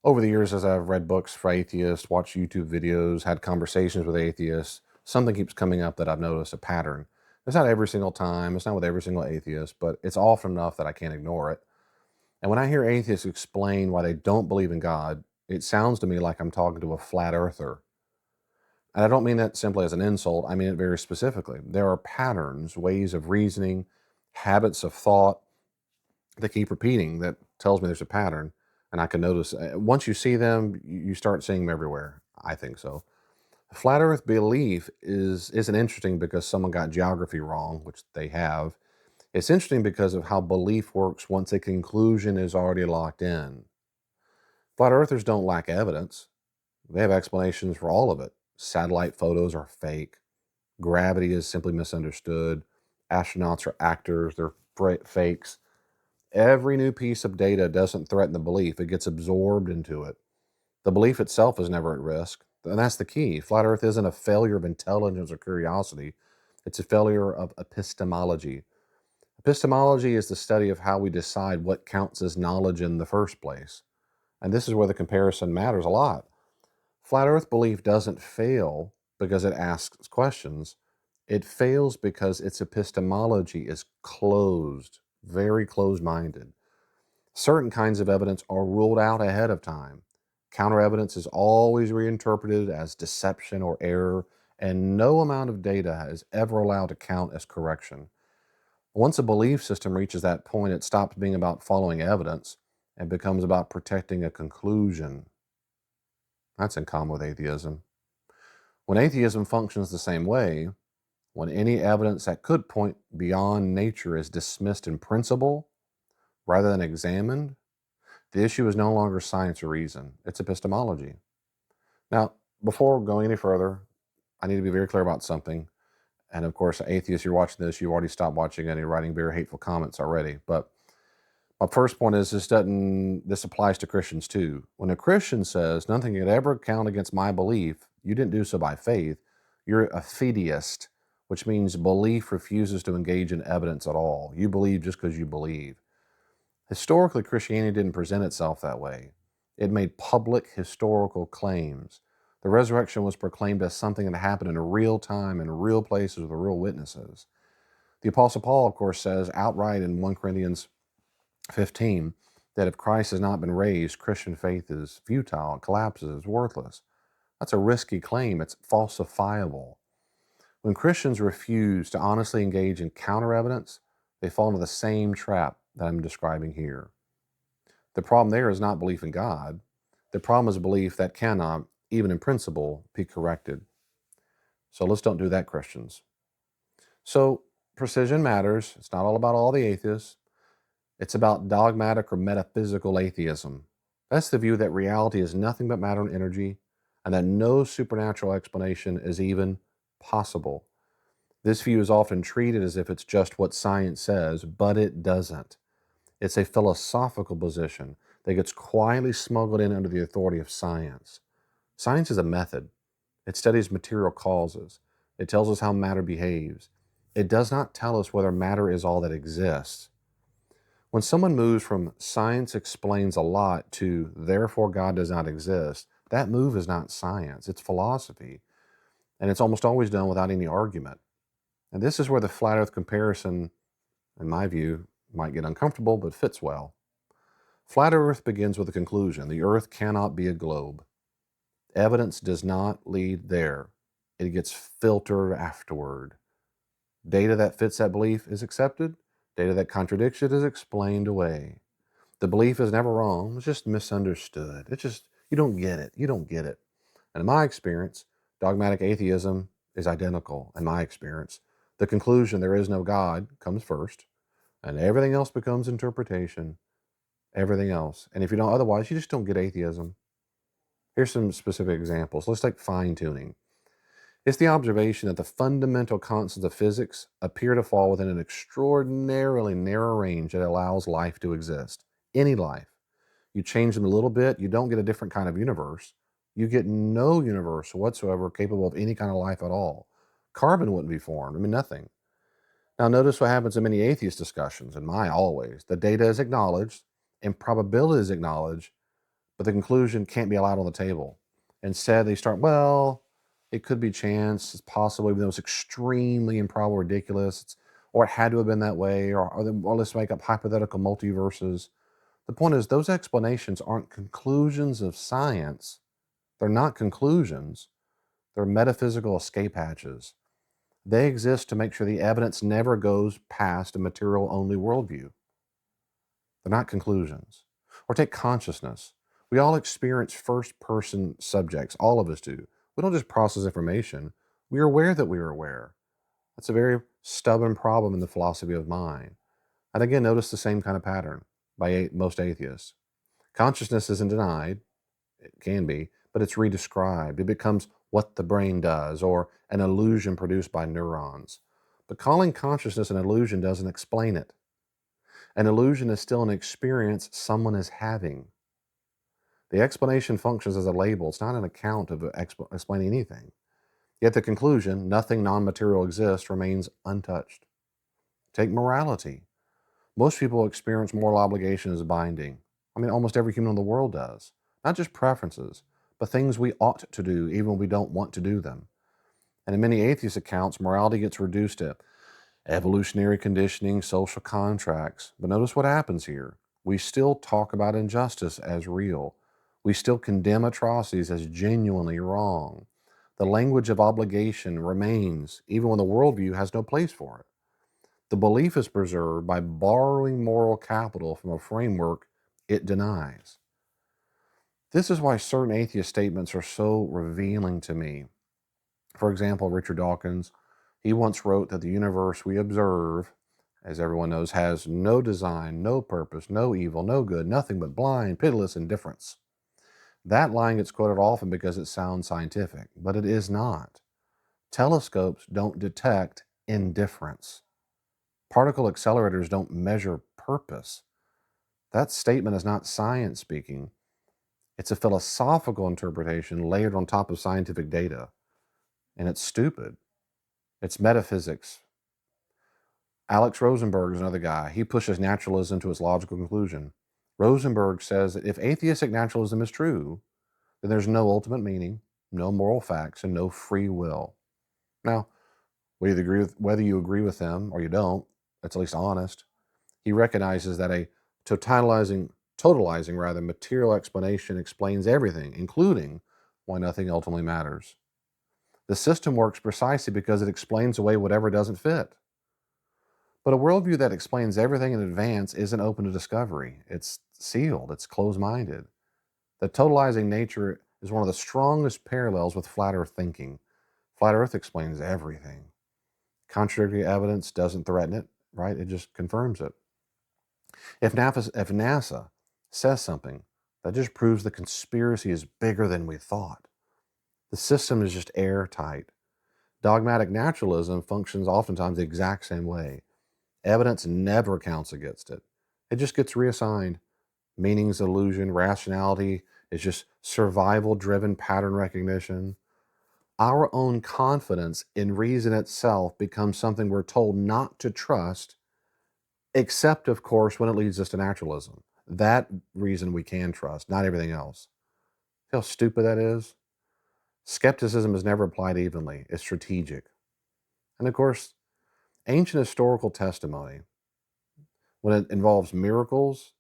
Over the years, as I've read books for atheists, watched YouTube videos, had conversations with atheists, something keeps coming up that I've noticed a pattern. It's not every single time, it's not with every single atheist, but it's often enough that I can't ignore it. And when I hear atheists explain why they don't believe in God, it sounds to me like I'm talking to a flat earther. And I don't mean that simply as an insult, I mean it very specifically. There are patterns, ways of reasoning, habits of thought that keep repeating that tells me there's a pattern. And I can notice once you see them, you start seeing them everywhere. I think so. Flat Earth belief isn't interesting because someone got geography wrong, which they have. It's interesting because of how belief works once a conclusion is already locked in. Flat Earthers don't lack evidence. They have explanations for all of it. Satellite photos are fake. Gravity is simply misunderstood. Astronauts are actors. They're fakes. Every new piece of data doesn't threaten the belief. It gets absorbed into it. The belief itself is never at risk. And that's the key. Flat Earth isn't a failure of intelligence or curiosity. It's a failure of epistemology. Epistemology is the study of how we decide what counts as knowledge in the first place. And this is where the comparison matters a lot. Flat Earth belief doesn't fail because it asks questions. It fails because its epistemology is closed, very closed-minded. Certain kinds of evidence are ruled out ahead of time. Counter evidence is always reinterpreted as deception or error, and no amount of data is ever allowed to count as correction. Once a belief system reaches that point, it stops being about following evidence and becomes about protecting a conclusion. That's in common with atheism. When atheism functions the same way, when any evidence that could point beyond nature is dismissed in principle rather than examined, the issue is no longer science or reason, it's epistemology. Now, before going any further, I need to be very clear about something. And of course, atheists, you're watching this, you've already stopped watching and you're writing very hateful comments already. But my first point is this applies to Christians too. When a Christian says, nothing could ever count against my belief, you didn't do so by faith, you're a fideist, which means belief refuses to engage in evidence at all. You believe just because you believe. Historically, Christianity didn't present itself that way. It made public historical claims. The resurrection was proclaimed as something that happened in real time, in real places, with real witnesses. The Apostle Paul, of course, says outright in 1 Corinthians 15 that if Christ has not been raised, Christian faith is futile, it collapses, worthless. That's a risky claim. It's falsifiable. When Christians refuse to honestly engage in counter evidence, they fall into the same trap that I'm describing here. The problem there is not belief in God. The problem is belief that cannot, even in principle, be corrected. So let's don't do that, Christians. So precision matters. It's not all about all the atheists. It's about dogmatic or metaphysical atheism. That's the view that reality is nothing but matter and energy, and that no supernatural explanation is even possible. This view is often treated as if it's just what science says, but it doesn't. It's a philosophical position that gets quietly smuggled in under the authority of science. Science is a method. It studies material causes. It tells us how matter behaves. It does not tell us whether matter is all that exists. When someone moves from science explains a lot to therefore God does not exist, that move is not science, it's philosophy. And it's almost always done without any argument. And this is where the flat earth comparison, in my view, might get uncomfortable, but fits well. Flat earth begins with a conclusion. The earth cannot be a globe. Evidence does not lead there. It gets filtered afterward. Data that fits that belief is accepted. Data that contradicts it is explained away. The belief is never wrong. It's just misunderstood. It's just, you don't get it. You don't get it. And in my experience, dogmatic atheism is identical in my experience. The conclusion there is no God comes first, and everything else becomes interpretation. Everything else. And if you don't otherwise, you just don't get atheism. Here's some specific examples. Let's take fine-tuning. It's the observation that the fundamental constants of physics appear to fall within an extraordinarily narrow range that allows life to exist. Any life. You change them a little bit, you don't get a different kind of universe. You get no universe whatsoever capable of any kind of life at all. Carbon wouldn't be formed. I mean, nothing. Now, notice what happens in many atheist discussions, and my always. The data is acknowledged, and probability is acknowledged, but the conclusion can't be allowed on the table. Instead, they start, well, it could be chance, it's possible, even though it's extremely improbable, ridiculous, or it had to have been that way, or let's make up hypothetical multiverses. The point is, those explanations aren't conclusions of science. They're not conclusions. They're metaphysical escape hatches. They exist to make sure the evidence never goes past a material-only worldview. They're not conclusions. Or take consciousness. We all experience first-person subjects. All of us do. We don't just process information. We are aware that we are aware. That's a very stubborn problem in the philosophy of mind. And again, notice the same kind of pattern by most atheists. Consciousness isn't denied. It can be, but it's redescribed. It becomes what the brain does, or an illusion produced by neurons. But calling consciousness an illusion doesn't explain it. An illusion is still an experience someone is having. The explanation functions as a label. It's not an account of explaining anything. Yet the conclusion, nothing non-material exists, remains untouched. Take morality. Most people experience moral obligation as binding. I mean, almost every human in the world does. Not just preferences, but things we ought to do even when we don't want to do them. And in many atheist accounts, morality gets reduced to evolutionary conditioning, social contracts. But notice what happens here. We still talk about injustice as real. We still condemn atrocities as genuinely wrong. The language of obligation remains, even when the worldview has no place for it. The belief is preserved by borrowing moral capital from a framework it denies. This is why certain atheist statements are so revealing to me. For example, Richard Dawkins, he once wrote that the universe we observe, as everyone knows, has no design, no purpose, no evil, no good, nothing but blind, pitiless indifference. That line gets quoted often because it sounds scientific, but it is not. Telescopes don't detect indifference. Particle accelerators don't measure purpose. That statement is not science speaking. It's a philosophical interpretation layered on top of scientific data. And it's stupid. It's metaphysics. Alex Rosenberg is another guy. He pushes naturalism to its logical conclusion. Rosenberg says that if atheistic naturalism is true, then there's no ultimate meaning, no moral facts, and no free will. Now, whether you agree with him or you don't, that's at least honest. He recognizes that a totalizing material explanation explains everything, including why nothing ultimately matters. The system works precisely because it explains away whatever doesn't fit. But a worldview that explains everything in advance isn't open to discovery. It's sealed. It's closed-minded. The totalizing nature is one of the strongest parallels with flat Earth thinking. Flat Earth explains everything. Contradictory evidence doesn't threaten it, right? It just confirms it. If NASA says something, that just proves the conspiracy is bigger than we thought. The system is just airtight. Dogmatic naturalism functions oftentimes the exact same way. Evidence never counts against it. It just gets reassigned. Meaning's illusion, rationality is just survival-driven pattern recognition. Our own confidence in reason itself becomes something we're told not to trust, except, of course, when it leads us to naturalism. That reason we can trust, not everything else. See how stupid that is? Skepticism is never applied evenly. It's strategic. And of course, ancient historical testimony, when it involves miracles,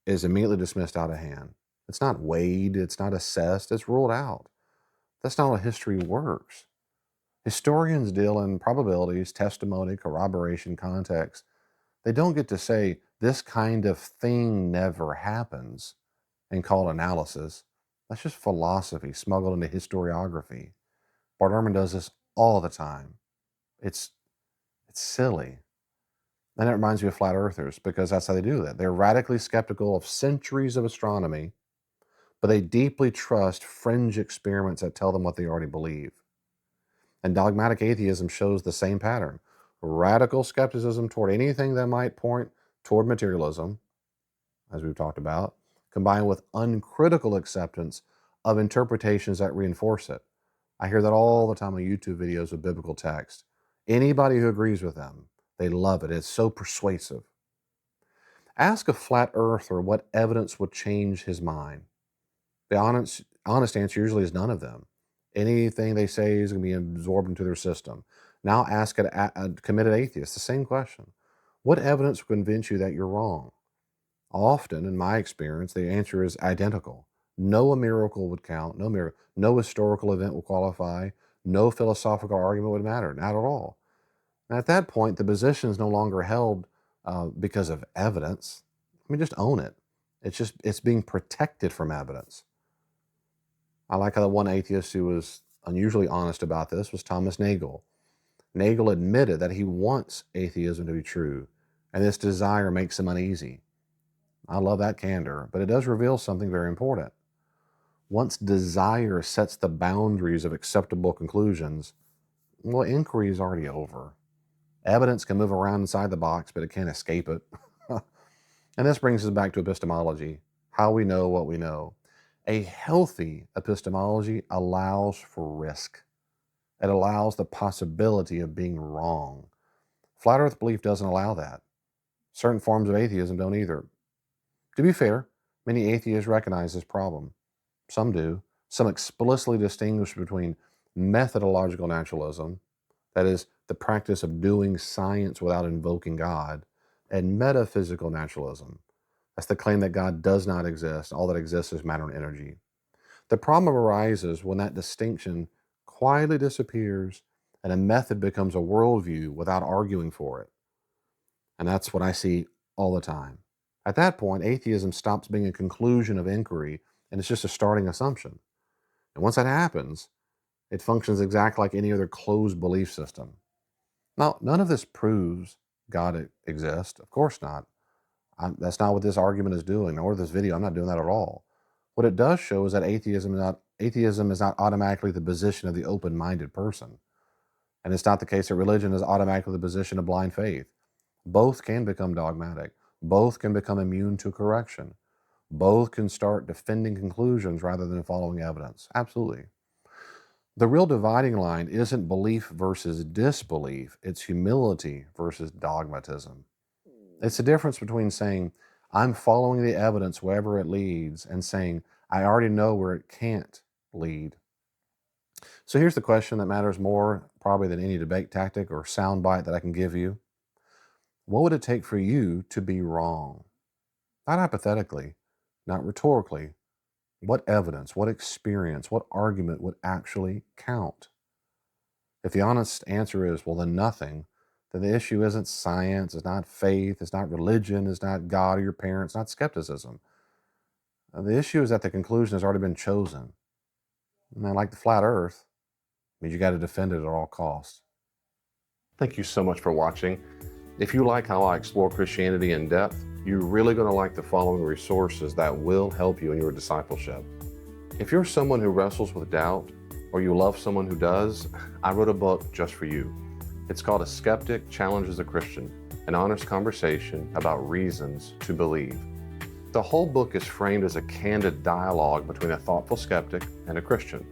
is immediately dismissed out of hand. It's not weighed, it's not assessed, it's ruled out. That's not how history works. Historians deal in probabilities, testimony, corroboration, context. They don't get to say, this kind of thing never happens, and call it analysis. That's just philosophy smuggled into historiography. Bart Ehrman does this all the time. It's silly. And it reminds me of flat earthers because that's how they do that. They're radically skeptical of centuries of astronomy, but they deeply trust fringe experiments that tell them what they already believe. And dogmatic atheism shows the same pattern. Radical skepticism toward anything that might point toward materialism, as we've talked about, combined with uncritical acceptance of interpretations that reinforce it. I hear that all the time on YouTube videos with biblical text. Anybody who agrees with them, they love it. It's so persuasive. Ask a flat earther what evidence would change his mind. The honest answer usually is none of them. Anything they say is going to be absorbed into their system. Now ask a committed atheist the same question. What evidence will convince you that you're wrong? Often, in my experience, the answer is identical. No miracle would count, no miracle, no historical event will qualify, no philosophical argument would matter, not at all. And at that point, the position is no longer held because of evidence. I mean, just own it. It's being protected from evidence. I like how the one atheist who was unusually honest about this was Thomas Nagel. Nagel admitted that he wants atheism to be true, and this desire makes him uneasy. I love that candor, but it does reveal something very important. Once desire sets the boundaries of acceptable conclusions, well, inquiry is already over. Evidence can move around inside the box, but it can't escape it. And this brings us back to epistemology, how we know what we know. A healthy epistemology allows for risk. It allows the possibility of being wrong. Flat Earth belief doesn't allow that. Certain forms of atheism don't either. To be fair, many atheists recognize this problem. Some do. Some explicitly distinguish between methodological naturalism, that is, the practice of doing science without invoking God, and metaphysical naturalism. That's the claim that God does not exist. All that exists is matter and energy. The problem arises when that distinction quietly disappears and a method becomes a worldview without arguing for it. And that's what I see all the time. At that point, atheism stops being a conclusion of inquiry and it's just a starting assumption. And once that happens, it functions exactly like any other closed belief system. Now, none of this proves God exists. Of course not. That's not what this argument is doing, or this video. I'm not doing that at all. What it does show is that atheism is not automatically the position of the open-minded person. And it's not the case that religion is automatically the position of blind faith. Both can become dogmatic. Both can become immune to correction. Both can start defending conclusions rather than following evidence. Absolutely. The real dividing line isn't belief versus disbelief. It's humility versus dogmatism. It's the difference between saying, I'm following the evidence wherever it leads, and saying, I already know where it can't lead. So here's the question that matters more probably than any debate tactic or soundbite that I can give you. What would it take for you to be wrong? Not hypothetically, not rhetorically. What evidence, what experience, what argument would actually count? If the honest answer is, well, then nothing, then the issue isn't science, it's not faith, it's not religion, it's not God or your parents, not skepticism. The issue is that the conclusion has already been chosen. And like the flat earth, means you got to defend it at all costs. Thank you so much for watching. If you like how I explore Christianity in depth, you're really going to like the following resources that will help you in your discipleship. If you're someone who wrestles with doubt, or you love someone who does, I wrote a book just for you. It's called A Skeptic Challenges a Christian, an honest conversation about reasons to believe. The whole book is framed as a candid dialogue between a thoughtful skeptic and a Christian.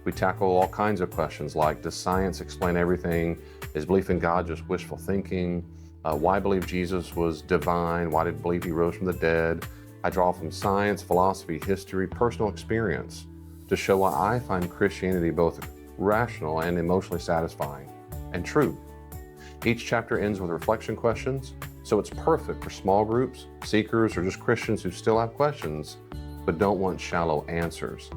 We tackle all kinds of questions like, does science explain everything? Is belief in God just wishful thinking? Why believe Jesus was divine? Why did believe he rose from the dead? I draw from science, philosophy, history, personal experience to show why I find Christianity both rational and emotionally satisfying and true. Each chapter ends with reflection questions, so it's perfect for small groups, seekers, or just Christians who still have questions but don't want shallow answers.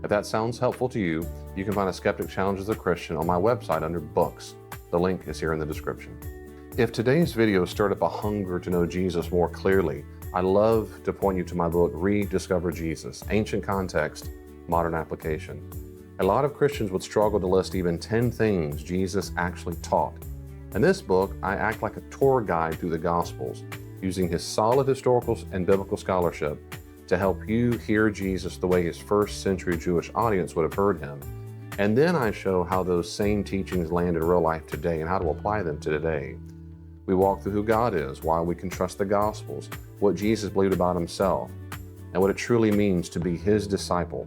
If that sounds helpful to you, you can find A Skeptic Challenges a Christian on my website under books. The link is here in the description. If today's video stirred up a hunger to know Jesus more clearly, I love to point you to my book, Rediscover Jesus, Ancient Context, Modern Application. A lot of Christians would struggle to list even 10 things Jesus actually taught. In this book, I act like a tour guide through the Gospels, using his solid historical and biblical scholarship to help you hear Jesus the way his first century Jewish audience would have heard him. And then I show how those same teachings land in real life today and how to apply them to today. We walk through who God is, why we can trust the Gospels, what Jesus believed about himself, and what it truly means to be his disciple.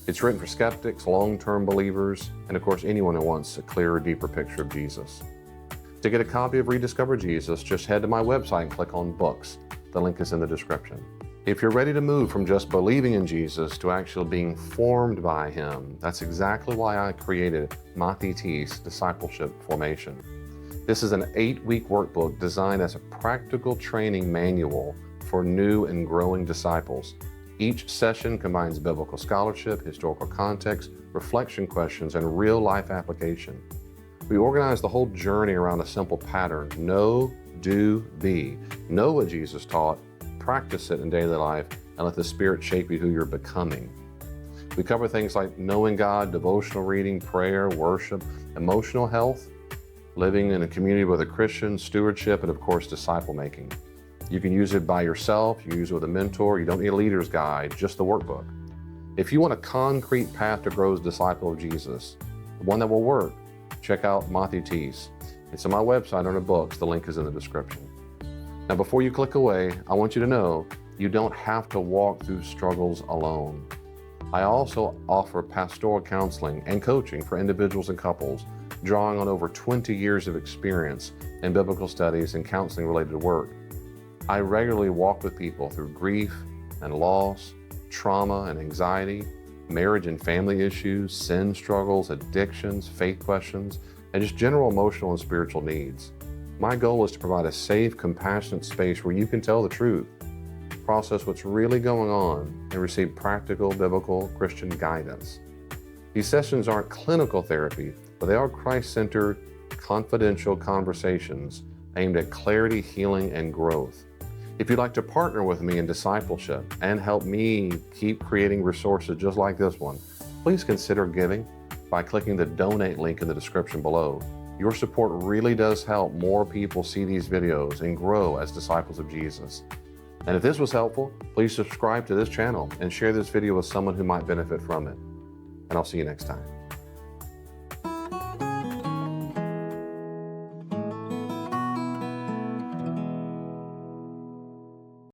It's written for skeptics, long-term believers, and of course anyone who wants a clearer, deeper picture of Jesus. To get a copy of Rediscover Jesus, just head to my website and click on books. The link is in the description. If you're ready to move from just believing in Jesus to actually being formed by Him, that's exactly why I created Mathetes Discipleship Formation. This is an 8-week workbook designed as a practical training manual for new and growing disciples. Each session combines biblical scholarship, historical context, reflection questions, and real-life application. We organize the whole journey around a simple pattern: know, do, be. Know what Jesus taught, practice it in daily life, and let the Spirit shape you who you're becoming. We cover things like knowing God, devotional reading, prayer, worship, emotional health, living in a community with a Christian, stewardship, and of course, disciple making. You can use it by yourself, you can use it with a mentor, you don't need a leader's guide, just the workbook. If you want a concrete path to grow as a disciple of Jesus, one that will work, check out Mathetes. It's on my website under books, the link is in the description. Now, before you click away, I want you to know you don't have to walk through struggles alone. I also offer pastoral counseling and coaching for individuals and couples, drawing on over 20 years of experience in biblical studies and counseling related work. I regularly walk with people through grief and loss, trauma and anxiety, marriage and family issues, sin struggles, addictions, faith questions, and just general emotional and spiritual needs. My goal is to provide a safe, compassionate space where you can tell the truth, process what's really going on, and receive practical, biblical, Christian guidance. These sessions aren't clinical therapy, but they are Christ-centered, confidential conversations aimed at clarity, healing, and growth. If you'd like to partner with me in discipleship and help me keep creating resources just like this one, please consider giving by clicking the donate link in the description below. Your support really does help more people see these videos and grow as disciples of Jesus. And if this was helpful, please subscribe to this channel and share this video with someone who might benefit from it. And I'll see you next time.